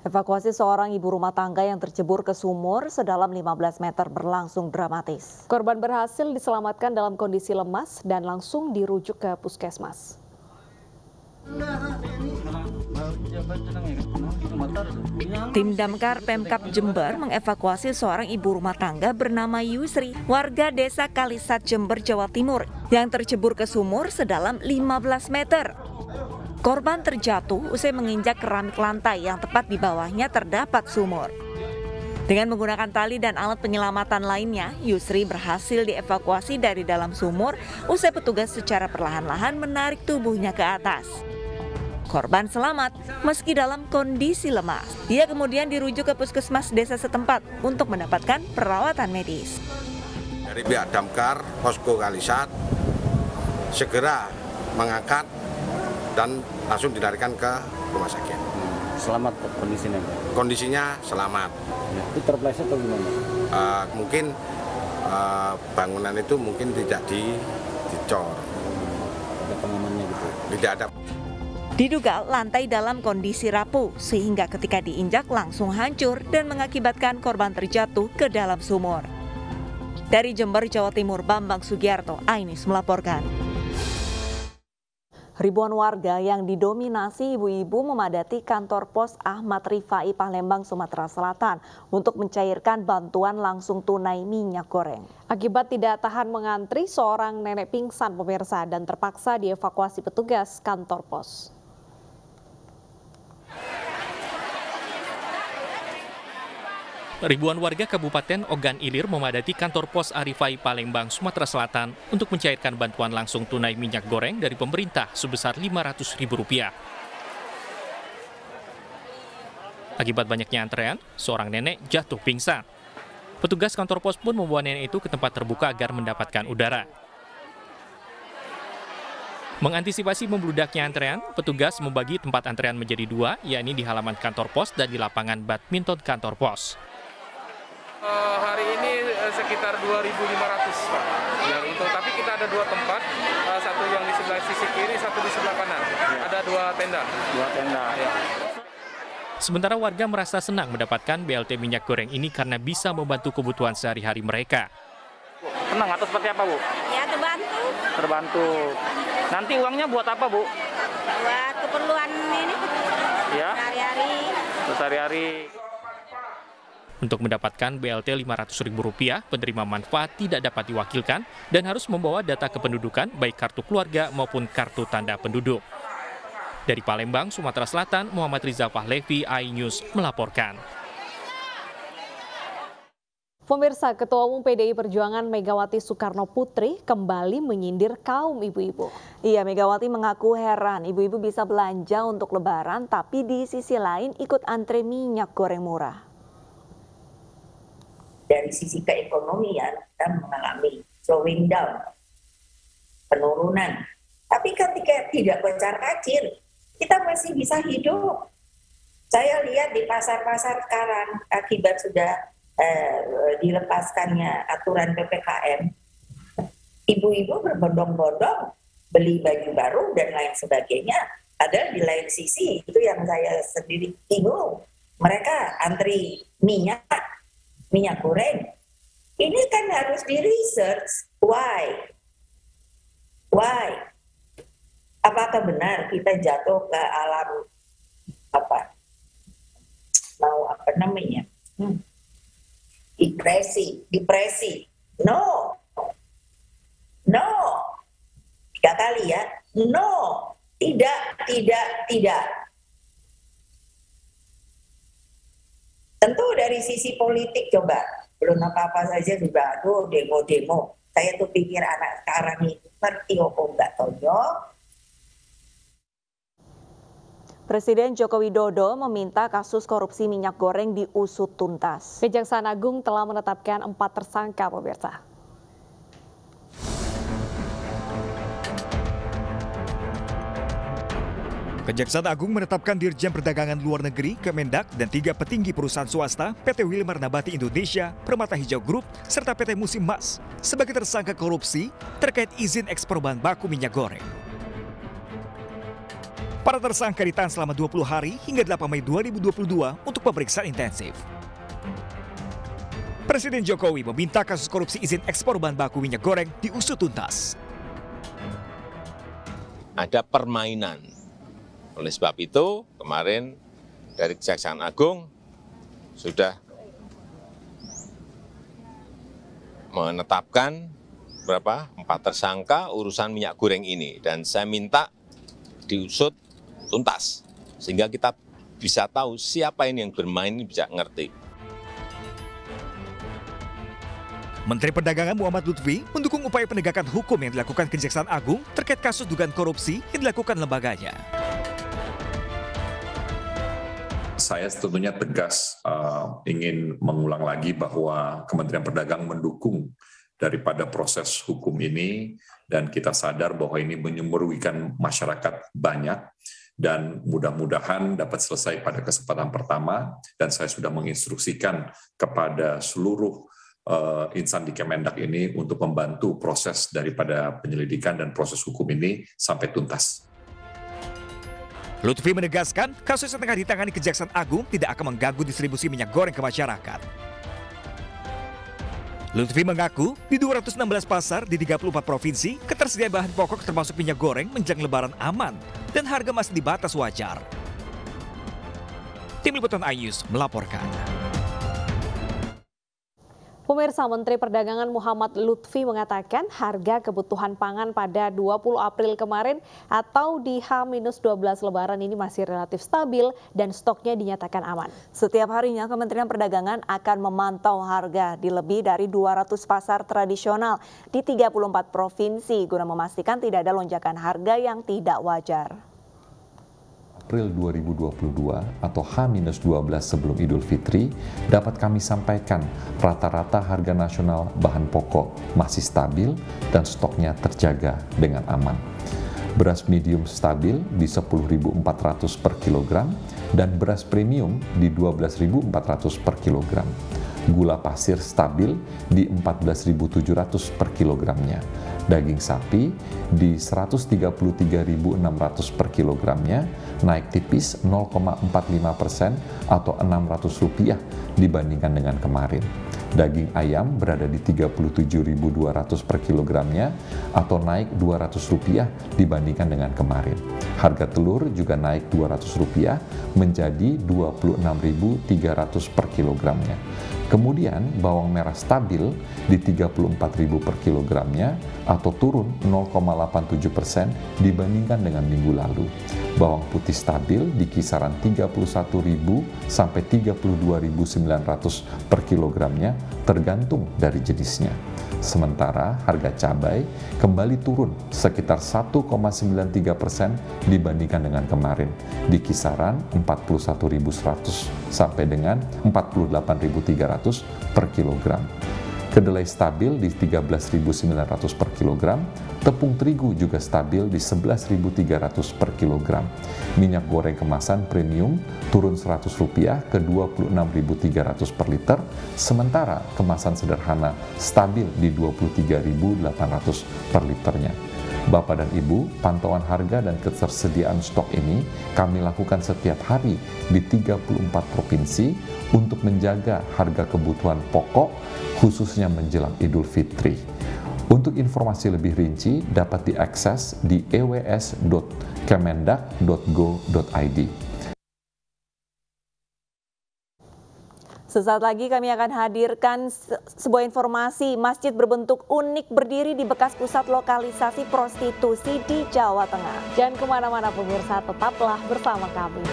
Evakuasi seorang ibu rumah tangga yang tercebur ke sumur sedalam 15 meter berlangsung dramatis. Korban berhasil diselamatkan dalam kondisi lemas dan langsung dirujuk ke puskesmas. Tim Damkar Pemkab Jember mengevakuasi seorang ibu rumah tangga bernama Yusri, warga desa Kalisat, Jember, Jawa Timur, yang tercebur ke sumur sedalam 15 meter. Korban terjatuh usai menginjak keramik lantai yang tepat di bawahnya terdapat sumur. Dengan menggunakan tali dan alat penyelamatan lainnya, Yusri berhasil dievakuasi dari dalam sumur usai petugas secara perlahan-lahan menarik tubuhnya ke atas. Korban selamat meski dalam kondisi lemas. Dia kemudian dirujuk ke puskesmas desa setempat untuk mendapatkan perawatan medis. Dari pihak Damkar, Posko Kalisat segera mengangkat dan langsung dilarikan ke rumah sakit. Selamat kondisinya? Kondisinya selamat. Itu terpleset atau gimana? Mungkin bangunan itu mungkin tidak dicor. Ada pengamannya gitu? Tidak ada. Diduga lantai dalam kondisi rapuh sehingga ketika diinjak langsung hancur dan mengakibatkan korban terjatuh ke dalam sumur. Dari Jember, Jawa Timur, Bambang Sugiarto, Ainis melaporkan. Ribuan warga yang didominasi ibu-ibu memadati kantor pos Ahmad Rifai Palembang, Sumatera Selatan untuk mencairkan bantuan langsung tunai minyak goreng. Akibat tidak tahan mengantri, seorang nenek pingsan pemirsa dan terpaksa dievakuasi petugas kantor pos. Ribuan warga Kabupaten Ogan Ilir memadati kantor pos Arifai Palembang, Sumatera Selatan untuk mencairkan bantuan langsung tunai minyak goreng dari pemerintah sebesar Rp500.000. Akibat banyaknya antrean, seorang nenek jatuh pingsan. Petugas kantor pos pun membawa nenek itu ke tempat terbuka agar mendapatkan udara. Mengantisipasi membludaknya antrean, petugas membagi tempat antrean menjadi dua, yakni di halaman kantor pos dan di lapangan badminton kantor pos. Hari ini sekitar 2.500, Pak. Ya, tapi kita ada dua tempat, satu yang di sebelah sisi kiri, satu di sebelah kanan. Ya. Ada dua tenda. Ya. Sementara warga merasa senang mendapatkan BLT minyak goreng ini karena bisa membantu kebutuhan sehari-hari mereka. Senang atau seperti apa, Bu? Ya, terbantu. Terbantu. Nanti uangnya buat apa, Bu? Buat keperluan ini. Ya. Sehari-hari. Untuk mendapatkan BLT Rp500.000, penerima manfaat tidak dapat diwakilkan dan harus membawa data kependudukan baik kartu keluarga maupun kartu tanda penduduk. Dari Palembang, Sumatera Selatan, Muhammad Riza Fahlevi, iNews melaporkan. Pemirsa, Ketua Umum PDI Perjuangan Megawati Soekarno Putri kembali menyindir kaum ibu-ibu. Iya, Megawati mengaku heran ibu-ibu bisa belanja untuk Lebaran tapi di sisi lain ikut antre minyak goreng murah. Dari sisi keekonomian kita mengalami slowing down, penurunan. Tapi ketika tidak kocar-kacir, kita masih bisa hidup. Saya lihat di pasar-pasar sekarang akibat sudah dilepaskannya aturan PPKM, ibu-ibu berbondong-bondong beli baju baru dan lain sebagainya. Ada di lain sisi, itu yang saya sendiri bingung. Mereka antri minyak goreng. Ini kan harus di research. Why? Apakah benar kita jatuh ke alam depresi? No. 3 kali ya. No. Tidak. Tentu dari sisi politik coba, belum apa-apa saja sudah demo. Saya tuh pikir anak sekarang itu ngerti enggak tonyo. Presiden Joko Widodo meminta kasus korupsi minyak goreng diusut tuntas. Kejaksaan Agung telah menetapkan 4 tersangka, pemirsa. Kejaksaan Agung menetapkan Dirjen Perdagangan Luar Negeri, Kemendak, dan 3 petinggi perusahaan swasta, PT Wilmar Nabati Indonesia, Permata Hijau Group, serta PT Musim Mas, sebagai tersangka korupsi terkait izin ekspor bahan baku minyak goreng. Para Para tersangka ditahan selama 20 hari hingga 8 Mei 2022 untuk pemeriksaan intensif. Presiden Jokowi meminta kasus korupsi izin ekspor bahan baku minyak goreng diusut tuntas. Ada permainan. Oleh sebab itu, kemarin dari Kejaksaan Agung sudah menetapkan 4 tersangka urusan minyak goreng ini. Dan saya minta diusut tuntas, sehingga kita bisa tahu siapa ini yang bermain, bisa ngerti. Menteri Perdagangan Muhammad Lutfi mendukung upaya penegakan hukum yang dilakukan Kejaksaan Agung terkait kasus dugaan korupsi yang dilakukan lembaganya. Saya tentunya tegas ingin mengulang lagi bahwa Kementerian Perdagangan mendukung daripada proses hukum ini, dan kita sadar bahwa ini merugikan masyarakat banyak, dan mudah-mudahan dapat selesai pada kesempatan pertama. Dan saya sudah menginstruksikan kepada seluruh insan di Kemendak ini untuk membantu proses daripada penyelidikan dan proses hukum ini sampai tuntas. Lutfi menegaskan kasus yang tengah ditangani Kejaksaan Agung tidak akan mengganggu distribusi minyak goreng ke masyarakat. Lutfi mengaku di 216 pasar di 34 provinsi, ketersediaan bahan pokok termasuk minyak goreng menjelang Lebaran aman dan harga masih di batas wajar. Tim Liputan iNews melaporkan. Pemirsa, Menteri Perdagangan Muhammad Lutfi mengatakan harga kebutuhan pangan pada 20 April kemarin atau di H-12 Lebaran ini masih relatif stabil dan stoknya dinyatakan aman. Setiap harinya Kementerian Perdagangan akan memantau harga di lebih dari 200 pasar tradisional di 34 provinsi guna memastikan tidak ada lonjakan harga yang tidak wajar. April 2022 atau H-12 sebelum Idul Fitri dapat kami sampaikan rata-rata harga nasional bahan pokok masih stabil dan stoknya terjaga dengan aman. Beras medium stabil di 10.400 per kilogram dan beras premium di 12.400 per kilogram. Gula pasir stabil di 14.700 per kilogramnya. Daging sapi di 133.600 per kilogramnya, naik tipis 0,45% atau Rp600 dibandingkan dengan kemarin. Daging ayam berada di 37.200 per kilogramnya atau naik Rp200 dibandingkan dengan kemarin. Harga telur juga naik Rp200 menjadi Rp26.300 per kilogramnya. Kemudian bawang merah stabil di Rp34.000 per kilogramnya atau turun 0,87% dibandingkan dengan minggu lalu. Bawang putih stabil di kisaran Rp31.000 sampai Rp32.900 per kilogramnya tergantung dari jenisnya. Sementara harga cabai kembali turun sekitar 1,93% dibandingkan dengan kemarin di kisaran Rp41.100 sampai dengan Rp48.300 per kilogram. Kedelai stabil di Rp13.900 per kilogram, tepung terigu juga stabil di Rp11.300 per kilogram. Minyak goreng kemasan premium turun Rp100 ke Rp26.300 per liter, sementara kemasan sederhana stabil di Rp23.800 per liternya. Bapak dan Ibu, pantauan harga dan ketersediaan stok ini kami lakukan setiap hari di 34 provinsi untuk menjaga harga kebutuhan pokok, khususnya menjelang Idul Fitri. Untuk informasi lebih rinci dapat diakses di ews.kemendak.go.id. Sesaat lagi kami akan hadirkan sebuah informasi. Masjid berbentuk unik berdiri di bekas pusat lokalisasi prostitusi di Jawa Tengah. Jangan kemana-mana pemirsa, tetaplah bersama kami.